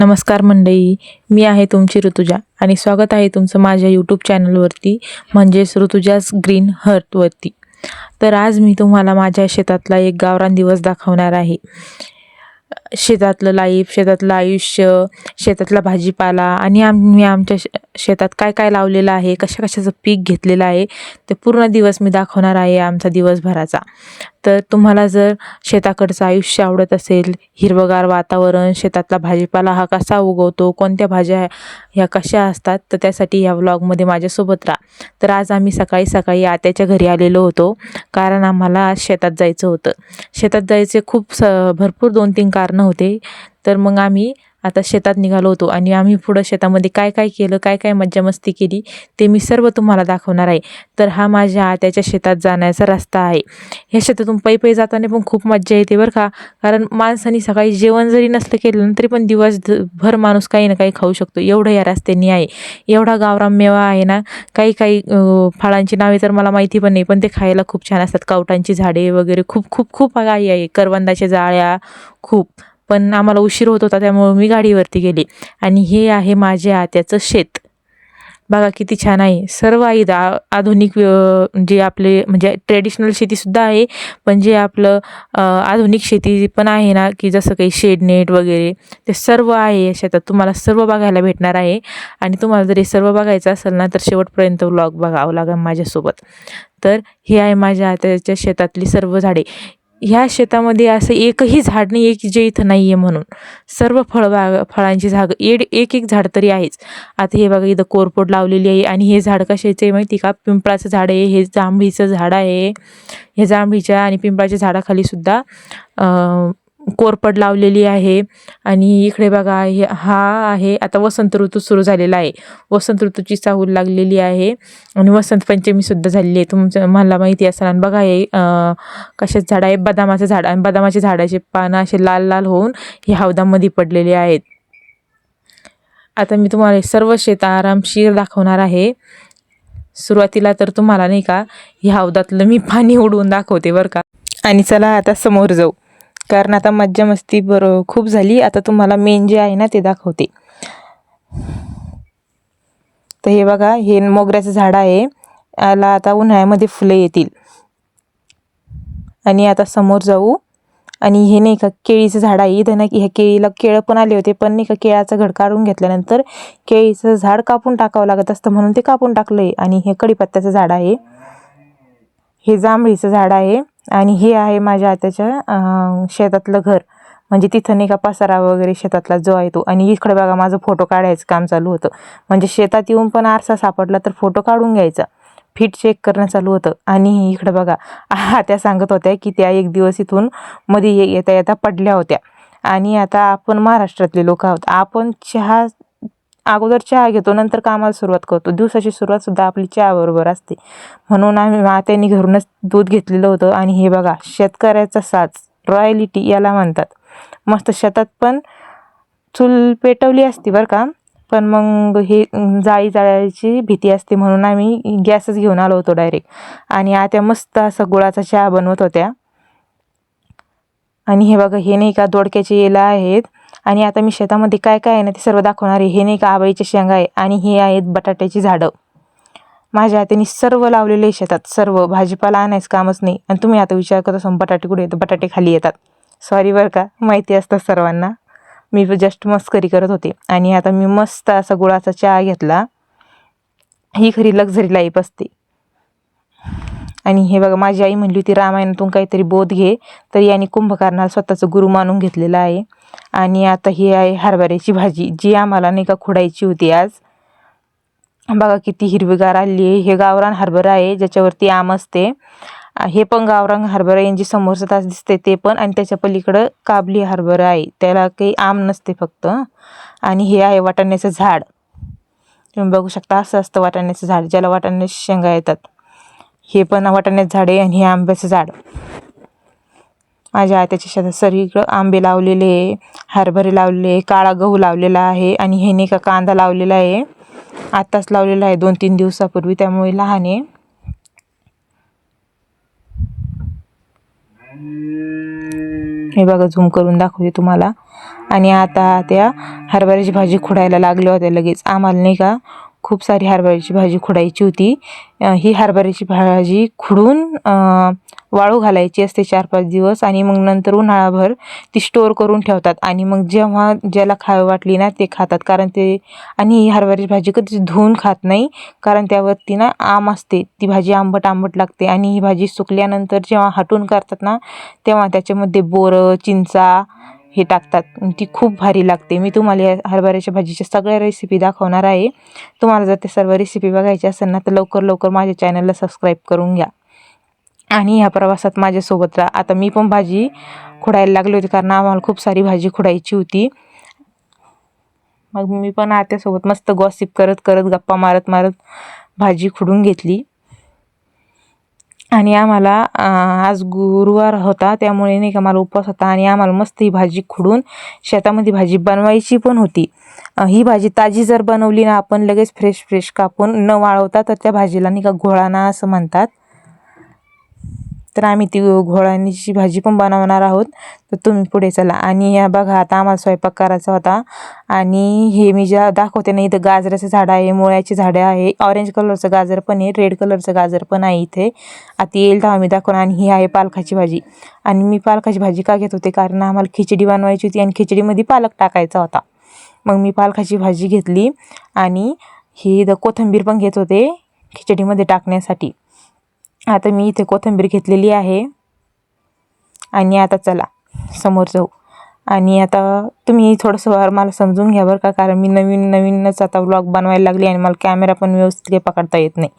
नमस्कार मंडळी, मी आहे तुमची ऋतुजा आणि स्वागत आहे तुमचं माझ्या यूट्यूब चॅनलवरती म्हणजेच ऋतुजाज ग्रीन हर्टवरती। तर आज मी तुम्हाला माझ्या शेतातला एक गावरान दिवस दाखवणार आहे। शेतातलं लाईफ, शेतातलं आयुष्य, शेतातला भाजीपाला आणि आम्ही आमच्या शेतात काय काय लावलेलं आहे, कशाचं पीक घेतलेलं आहे, ते पूर्ण दिवस मी दाखवणार आहे आमचा दिवसभराचा। तर तुम्हाला जर शेताकडचं आयुष्य आवडत असेल, हिरवगार वातावरण, शेतातला भाजीपाला हा कसा उगवतो, कोणत्या भाज्या ह्या कशा असतात, तर त्यासाठी या व्लॉगमध्ये माझ्यासोबत राहा। तर आज आम्ही सकाळी सकाळी आत्याच्या घरी आलेलो होतो, कारण आम्हाला आज शेतात जायचं होतं। शेतात जायचे खूप भरपूर 2-3 कारणं होते। तर मग आम्ही आता शेतात निघालो होतो आणि आम्ही पुढं शेतामध्ये काय काय केलं, काय काय मज्जा मस्ती केली, ते मी सर्व तुम्हाला दाखवणार आहे। तर हा माझ्या आत्याच्या शेतात जाण्याचा रस्ता आहे। ह्या शेतातून पायी जाताना पण खूप मज्जा येते बरं का, कारण माणसाने सकाळी जेवण जरी नसलं केलं तरी पण दिवसभर माणूस काही ना काही खाऊ शकतो, एवढं या रस्त्याने आहे। एवढा गावरान मेवा आहे ना, काही काही फळांची नावे तर मला माहिती पण नाही, पण ते खायला खूप छान असतात। कवटांची झाडे वगैरे खूप खूप खूप काही आहे, करवंदाच्या जाळ्या खूप। पण आम्हाला उशीर होत होता त्यामुळे मी गाडीवरती गेले आणि हे आहे माझ्या आत्याचं शेत। बघा किती छान आहे। सर्व आहे आधुनिक जे आपले म्हणजे ट्रेडिशनल शेतीसुद्धा आहे, पण जे आपलं आधुनिक शेती पण आहे ना, की जसं काही शेडनेट वगैरे ते सर्व आहे या शेतात। तुम्हाला सर्व बघायला भेटणार आहे आणि तुम्हाला जर हे सर्व बघायचं असेल ना, तर शेवटपर्यंत व्लॉग बघावं लागेल माझ्यासोबत। तर हे आहे माझ्या आत्याच्या शेतातली सर्व झाडे। ह्या शेतामध्ये असं एकही झाड नाही आहे की जे इथं नाही आहे म्हणून, सर्व फळांची एक एक झाड तरी आहेच। आता हे बघा इथं कोरफड लावलेली आहे आणि हे झाड कशाचं आहे माहिती का, पिंपळाचं झाड आहे, हे जांभळीचं झाड आहे। हे जांभळीच्या आणि पिंपळाच्या झाडाखाली सुद्धा कोरफड लावलेली आहे। आणि इकडे बघा हा आहे, आता वसंत ऋतू सुरू झालेला आहे, वसंत ऋतूची चाहूल लागलेली आहे आणि वसंत पंचमी सुद्धा झालेली आहे, तुमचं मला माहिती असेल। आणि बघा हे कशाचं झाड आहे, बदामाचं झाड, आणि बदामाच्या झाडाचे पानं असे लाल लाल होऊन हे हौदामध्ये पडलेले आहेत। आता मी तुम्हाला सर्व शेत आरामशीर दाखवणार आहे। सुरुवातीला तर तुम्हाला नाही का ह्या हौदातलं मी पाणी उडवून दाखवते बरं का। आणि चला आता समोर जाऊ, कारण आता मज्जा मस्ती खूप झाली। आता तुम्हाला मेन जे आहे ना ते दाखवते। तर हे बघा, हे मोगऱ्याचं झाड आहे, याला आता उन्हाळ्यामध्ये फुले येतील। आणि आता समोर जाऊ, आणि हे नाही का केळीचं झाड आहे इथं ना, ह्या केळीला केळं पण आले होते, पण नाही का केळाचं घड काढून घेतल्यानंतर केळीचं झाड कापून टाकावं लागत असतं, म्हणून ते कापून टाकलंय। आणि हे कडीपत्त्याचं झाड आहे, हे जांभळीचं झाड आहे, आणि हे आहे माझ्या आत्याच्या शेतातलं घर, म्हणजे तिथं नाही का पसारा वगैरे शेतातला जो आहे तो। आणि इकडे बघा माझं फोटो काढायचं काम चालू होतं, म्हणजे शेतात येऊन पण आरसा सापडला तर फोटो काढून घ्यायचा, फिट चेक करणं चालू होतं। आणि इकडे बघा त्या सांगत होत्या की त्या एक दिवस इथून मध्ये येता येता पडल्या होत्या। आणि आता आपण महाराष्ट्रातले लोक आहोत, आपण अगोदर चहा घेतो, नंतर कामाला सुरुवात करतो, दिवसाची सुरुवात सुद्धा आपली चहा बरोबर असते। म्हणून आम्ही त्यांनी घरूनच दूध घेतलेलं होतं। आणि हे बघा शेतकऱ्याचा साज, रॉयलिटी याला म्हणतात। मस्त शेतात पण चूल पेटवली असती बरं का, पण मग हे जाळीची भीती असते म्हणून आम्ही गॅसच घेऊन आलो होतो डायरेक्ट। आणि आता मस्त असा गुळाचा चहा बनवत होत्या। आणि हे बघा हे नाही का दोडक्याचे येलं आहेत। आणि आता मी शेतामध्ये काय काय आहे ना ते सर्व दाखवणार आहे। हे नाही का आबाईच्या शेंगा आहे, आणि हे आहेत बटाट्याची झाडं। माझ्या हाताने सर्व लावलेले शेतात, सर्व भाजीपाला आणायचं कामच नाही। आणि तुम्ही आता विचार करत असाल बटाटे कुठे येतात, बटाटे खाली येतात, सॉरी बरं का, माहिती असतं सर्वांना, मी जस्ट मस्करी करत होते। आणि आता मी मस्त असा गुळाचा चहा घेतला, ही खरी लक्झरी लाईफ असते। आणि हे बघा माझी आई म्हणली होती रामायणातून काहीतरी बोध घे, तर याने कुंभकर्णाला स्वतःचं गुरु मानून घेतलेलं आहे। आणि आता ही आहे हरभऱ्याची भाजी, जी आम्हाला नाही का खुडायची होती आज। बघा किती हिरवीगार आली आहे, हे गावरान हरभरा आहे ज्याच्यावरती आम असते। हे पण गावरान हरभरा यांची समोरचं तास दिसते ते पण, आणि त्याच्या पलीकडं काबली हरभरा आहे, त्याला काही आम नसते फक्त। आणि हे आहे वाटाण्याचं झाड, तुम्ही बघू शकता असं असतं वाटाण्याचं झाड, ज्याला वाटाण्याच्या शेंगा येतात। हे पण वाटाण्याचं झाड आहे, आणि हे आंब्याचं झाड। माझ्या आत्याच्या शेतात सगळीकडं आंबे लावलेले, हरभरे लावलेले, काळा गहू लावलेला आहे। आणि हे नाही का कांदा लावलेला आहे, आत्ताच लावलेला आहे 2-3 दिवसापूर्वी, त्यामुळे लहान आहे। हे बघा झूम करून दाखवते तुम्हाला. आणि आता त्या हरभऱ्याची भाजी खुडायला लागल्या होत्या लगेच. आम्हाला नाही का खूप सारी हरभऱ्याची भाजी खुडायची होती. ही हरभऱ्याची भाजी खुडून वाळू घालायची असते 4-5 दिवस आणि मग नंतर उन्हाळाभर ती स्टोअर करून ठेवतात आणि मग जेव्हा ज्याला खावं वाटली ना ते खातात. कारण ते आणि ही हरभऱ्याची भाजी कधीच धुवून खात नाही, कारण त्यावरती ना आम असते, ती भाजी आंबट आंबट लागते. आणि ही भाजी सुकल्यानंतर जेव्हा हटून करतात ना तेव्हा त्याच्यामध्ये बोरं चिंचा हे टाकतात. ती खूप भारी लागते. मी तुम्हाला या हरभऱ्याच्या भाजीच्या सगळ्या रेसिपी दाखवणार आहे. तुम्हाला जर ते सर्व रेसिपी बघायची असेल ना तर लवकर लवकर माझ्या चॅनलला सबस्क्राईब करून घ्या आणि ह्या प्रवासात माझ्यासोबत राहा. आता मी पण भाजी खुडायला लागली होती कारण आम्हाला खूप सारी भाजी खुडायची होती. मग मी पण आत्यासोबत मस्त गॉसिप करत करत गप्पा मारत मारत भाजी खुडून घेतली. आणि आम्हाला आज गुरुवार होता त्यामुळे नाही का मला उपवास होता आणि आम्हाला मस्त ही भाजी खुडून शेतामध्ये भाजी बनवायची पण होती. ही भाजी ताजी जर बनवली ना आपण लगेच फ्रेश फ्रेश कापून न वाळवता तर त्या भाजीला नाही का घोळाणा असं म्हणतात. तर आम्ही ती घोळाणीची भाजी पण बनवणार आहोत. तर तुम्ही पुढे चला. आणि या बघा आता आम्हाला स्वयंपाक करायचा होता आणि हे मी ज्या दाखवते ना इथं गाजराचं झाड आहे, मुळ्याची झाडं आहे, ऑरेंज कलरचं गाजर पण आहे, रेड कलरचं गाजर पण आहे इथे. आता येईल तेव्हा मी दाखवणार. आणि ही आहे पालकाची भाजी. आणि मी पालकाची भाजी का घेत होते कारण आम्हाला खिचडी बनवायची होती आणि खिचडीमध्ये पालक टाकायचा होता. मग मी पालकाची भाजी घेतली आणि ही कोथिंबीर पण घेत होते खिचडीमध्ये टाकण्यासाठी. आता मी इथे कोथिंबीर घेतलेली आहे. आणि आता चला समोर जाऊ. आणि आता तुम्ही थोडंसं मला समजून घ्या बरं का, कारण मी नवीनच आता व्लॉग बनवायला लागली आणि मला कॅमेरा पण व्यवस्थित काही पकडता येत नाही.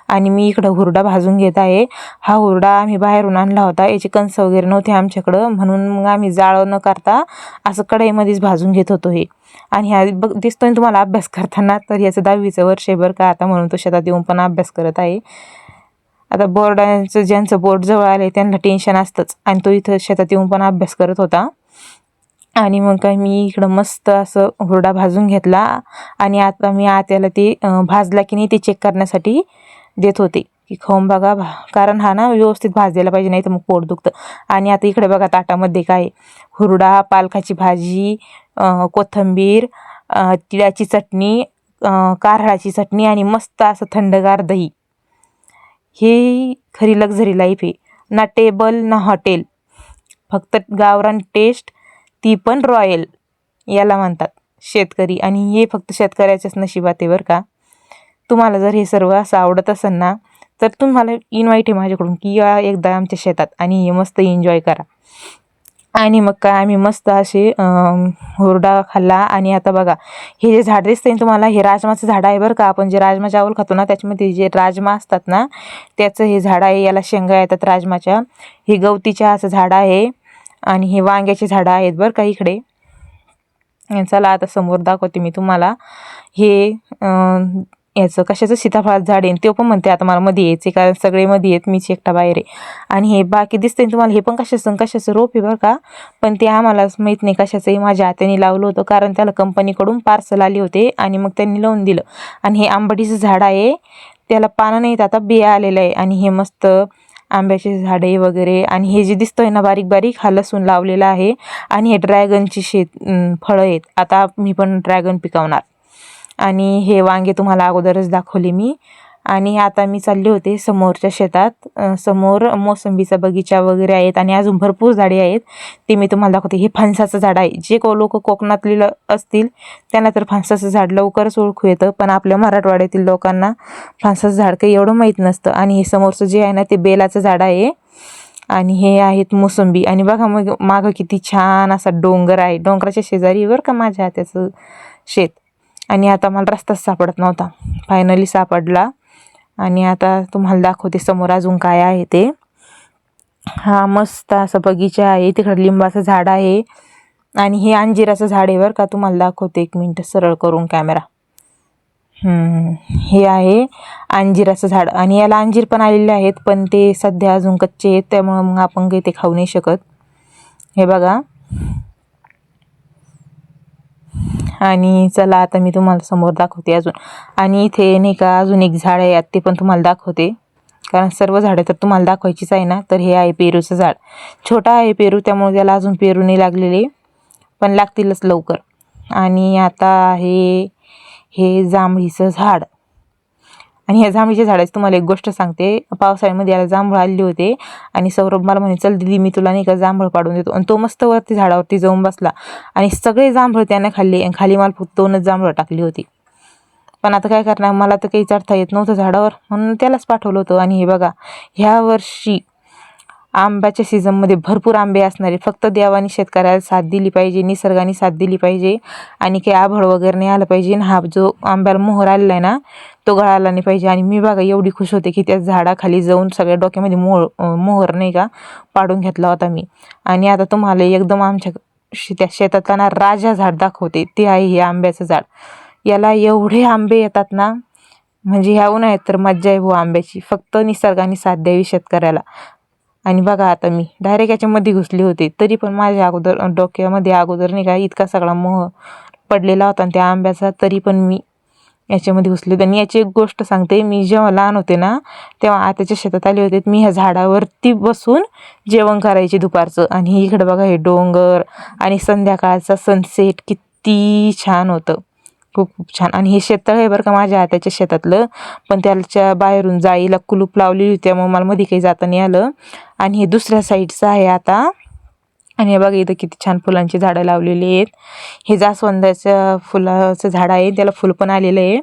आणि मी इकडं हुरडा भाजून घेत आहे. हा हुरडा आम्ही बाहेरून आणला होता, याचे कणस वगैरे नव्हते आमच्याकडं, म्हणून मग आम्ही जाळं न करता असं कढईमध्येच भाजून घेत होतो हे. आणि हा दिसतोय तुम्हाला अभ्यास करताना, तर याचं 10वीचं वर्ष आहे बरं का आता, म्हणून तो शेतात येऊन पण अभ्यास करत आहे. आता बोर्डाचं ज्यांचं बोर्ड जवळ आले त्यांना टेन्शन असतंच आणि तो इथं शेतात येऊन पण अभ्यास करत होता. आणि मग काय मी इकडं मस्त असं हुरडा भाजून घेतला आणि आता मी आत्याला ते भाजला की नाही ते चेक करण्यासाठी देत होते की खाऊन बघा, कारण हा ना व्यवस्थित भाजलेला पाहिजे, नाही तर मग पोट दुखतं. आणि आता इकडे बघा ताटामध्ये काय हुरडा, पालकाची भाजी, कोथिंबीर, तिळाची चटणी, कारळाची चटणी आणि मस्त असं थंडगार दही. ही खरी लक्झरी लाईफ आहे, ना टेबल ना हॉटेल, फक्त गावरान टेस्ट, ती पण रॉयल. याला म्हणतात शेतकरी. आणि हे फक्त शेतकऱ्याच्याच नशिबात आहे बरं का. तुम्हाला जर हे सर्व असं आवडत असेल ना तर तुम्हाला इन्व्हाइट आहे माझ्याकडून की या एकदा आमच्या शेतात आणि हे मस्त एन्जॉय करा. आणि मग काय आम्ही मस्त असे हुरडा खाल्ला. आणि आता बघा हे जे झाड दिसतंय तुम्हाला, हे राजमाचं झाड आहे बरं का. आपण जे राजमा चावल खातो ना त्याच्यामध्ये जे राजमा असतात ना त्याचं हे झाड आहे. याला शेंगा येतात राजमाच्या. हे गवती चहाचं झाड आहे आणि हे वांग्याचे झाडं आहेत बरं का इकडे. चला आता समोर दाखवते मी तुम्हाला. हे याचं कशाचं सीताफळाचं झाड आहे, ते पण म्हणते आता मला मध्ये यायचे कारण सगळे मध्ये येत, मीच एकटा बाहेर आहे. आणि हे बाकी दिसते तुम्हाला हे पण कशाचं रोप आहे बरं का, पण ते आम्हालाच माहीत नाही कशाचंही. माझ्या आत्याने लावलं होतं कारण त्याला कंपनीकडून पार्सल आले होते आणि मग त्यांनी लावून दिलं. आणि हे आंबटीचं झाड आहे, त्याला पानं नाहीत आता बिया आलेलं आहे. आणि हे मस्त आंब्याचे झाडे वगैरे. आणि हे जे दिसतंय ना बारीक बारीक, हा लसूण लावलेला आहे. आणि हे ड्रॅगनची फळं आहेत, आता मी पण ड्रॅगन पिकवणार. आणि हे वांगे तुम्हाला अगोदरच दाखवले मी. आणि आता मी चालले होते समोरच्या शेतात. समोर मोसंबीचा बगीचा वगैरे आहेत आणि अजून भरपूर झाडे आहेत, ते मी तुम्हाला दाखवते. हे फणसाचं झाड आहे. जे लोक कोकणातले असतील त्यांना तर फणसाचं झाड लवकरच ओळखू येतं, पण आपल्या मराठवाड्यातील लोकांना फणसाचं झाड काही एवढं माहीत नसतं. आणि हे समोरचं जे आहे ना ते बेलाचं झाड आहे. आणि हे आहेत मोसंबी. आणि बघा मग मागं किती छान असा डोंगर आहे, डोंगराच्या शेजारी बरं का माझ्या हात्याचं शेत. आणि आता मला रस्ताच सापडत नव्हता, फायनली सापडला. आणि आता तुम्हाला दाखवते समोर अजून काय आहे ते. हा मस्त असा बगीचा आहे, तिकडे लिंबाचं झाड आहे. आणि हे अंजिराचं झाड आहे बरं का, तुम्हाला दाखवते, 1 मिनिट सरळ करून कॅमेरा. हे आहे अंजिराचं झाड. आणि याला अंजीर पण आलेले आहेत, पण ते सध्या अजून कच्चे आहेत त्यामुळं मग आपण काही ते खाऊ नाही शकत. हे बघा. आणि चला आता मी तुम्हाला समोर दाखवते अजून. आणि इथे नाही का अजून एक झाड आहे, ते पण तुम्हाला दाखवते. कारण सर्व झाडं तर तुम्हाला दाखवायचीच आहे ना. तर हे आहे पेरूचं झाड. छोटा आहे पेरू, त्यामुळे त्याला अजून पेरू नाही लागलेले, पण लागतीलच लवकर. आणि आता आहे हे जांभळीचं झाड. आणि ह्या जांभळीच्या झाडाची तुम्हाला एक गोष्ट सांगते. पावसाळ्यामध्ये याला जांभळ आले होते आणि सौरभ मला म्हणे, चल दीदी मी तुला नाही का जांभळ पाडून देतो. आणि तो मस्त वरती झाडावरती जाऊन बसला आणि सगळे जांभळ त्याने खाल्ले आणि खाली मला फक्त 2च जांभळं टाकली होती. पण आता काय करणार, मला तर काही चढता येत नव्हतं झाडावर, म्हणून त्यालाच पाठवलं होतं. आणि हे बघा, ह्या वर्षी आंब्याच्या सीझनमध्ये भरपूर आंबे असणार आहे. फक्त देवाने शेतकऱ्याला साथ दिली पाहिजे, निसर्गाने साथ दिली पाहिजे आणि काही आभळ वगैरे नाही आलं पाहिजे. आणि हा जो आंब्याला मोहर आलेला आहे ना, तो गळाला नाही पाहिजे. आणि मी बघा एवढी खुश होते की त्या झाडाखाली जाऊन सगळ्या डोक्यामध्ये मोहर नाही का पाडून घेतला होता मी. आणि आता तुम्हाला एकदम आमच्या त्या शेतातला ना राजा झाड दाखवते. ते आहे हे आंब्याचं झाड. याला एवढे आंबे येतात ना, म्हणजे ह्या उन्हाळ्यात तर मज्जा आहे हो आंब्याची. फक्त निसर्गाने साथ द्यावी शेतकऱ्याला. आणि बघा आता मी डायरेक्ट याच्यामध्ये घुसले होते, तरी पण माझ्या अगोदर डोक्यामध्ये अगोदर नाही का इतका सगळा मोह पडलेला होता आणि त्या आंब्याचा, तरी पण मी याच्यामध्ये घुसले होते. आणि याची एक गोष्ट सांगते, मी जेव्हा लहान होते ना, तेव्हा आत्याच्या शेतात आले होते. मी ह्या झाडावरती बसून जेवण करायचे दुपारचं. आणि इकडे बघा हे डोंगर आणि संध्याकाळचा सनसेट किती छान होतं, खूप खूप छान. आणि हे शेततळ आहे बरं का माझ्या आत्याच्या शेतातलं, पण त्याच्या बाहेरून जाळीला कुलूप लावलेली होती, त्यामुळे मला मध्ये काही जाता नाही आलं. आणि हे दुसऱ्या साईडचं आहे आता. आणि हे बघा इथं किती छान फुलांची झाडं लावलेली आहेत. हे जास्वंदाच्या फुलाचं झाड आहे, त्याला फुल पण आलेलं आहे.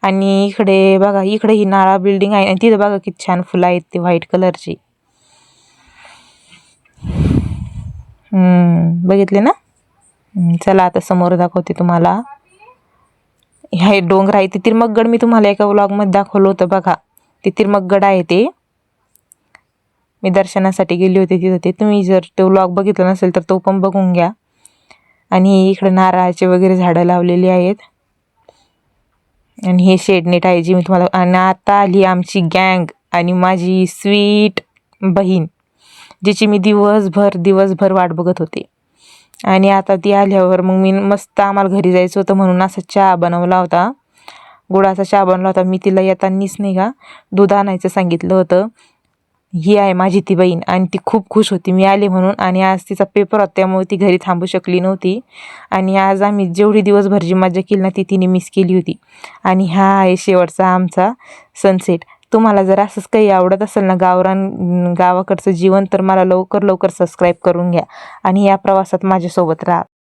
आणि इकडे बघा, इकडे ही नाळा बिल्डिंग आहे आणि तिथं बघा किती छान फुलं आहेत ते व्हाईट कलरची. बघितले ना. चला आता समोर दाखवते तुम्हाला. हे डोंगर आहे ते तिरमगगड, मी तुम्हाला एका व्लॉगमध्ये दाखवलं होतं बघा. ते तिरमगगड आहे, ते मी दर्शनासाठी गेली होती तिथं. ते तुम्ही जर तो व्लॉग बघितला नसेल तर तो पण बघून घ्या. आणि इकडे नारळाचे वगैरे झाडं लावलेली आहेत. आणि हे शेडनेट आहे जी मी तुम्हाला. आणि आता आली आमची गँग आणि माझी स्वीट बहीण, जिची मी दिवसभर वाट बघत होते. आणि आता ती आल्यावर मग मी मस्त, आम्हाला घरी जायचं होतं म्हणून असा चहा बनवला होता, गुळाचा चहा बनवला होता. मी तिला येतानीच नाही का दूध आणायचं सांगितलं होतं. ही आहे माझी ती बहीण आणि ती खूप खुश होती मी आले म्हणून. आणि आज तिचा पेपर होता त्यामुळे ती घरी थांबू शकली नव्हती. आणि आज आम्ही जेवढी दिवसभर जी मजा केली ना ती तिने मिस केली होती. आणि हा आहे शेवटचा आमचा सनसेट. तुम्हाला जर असंच काही आवडत असेल ना गावाकडचं जीवन, तर मला लवकर सबस्क्राईब करून घ्या आणि या प्रवासात माझ्यासोबत राहा.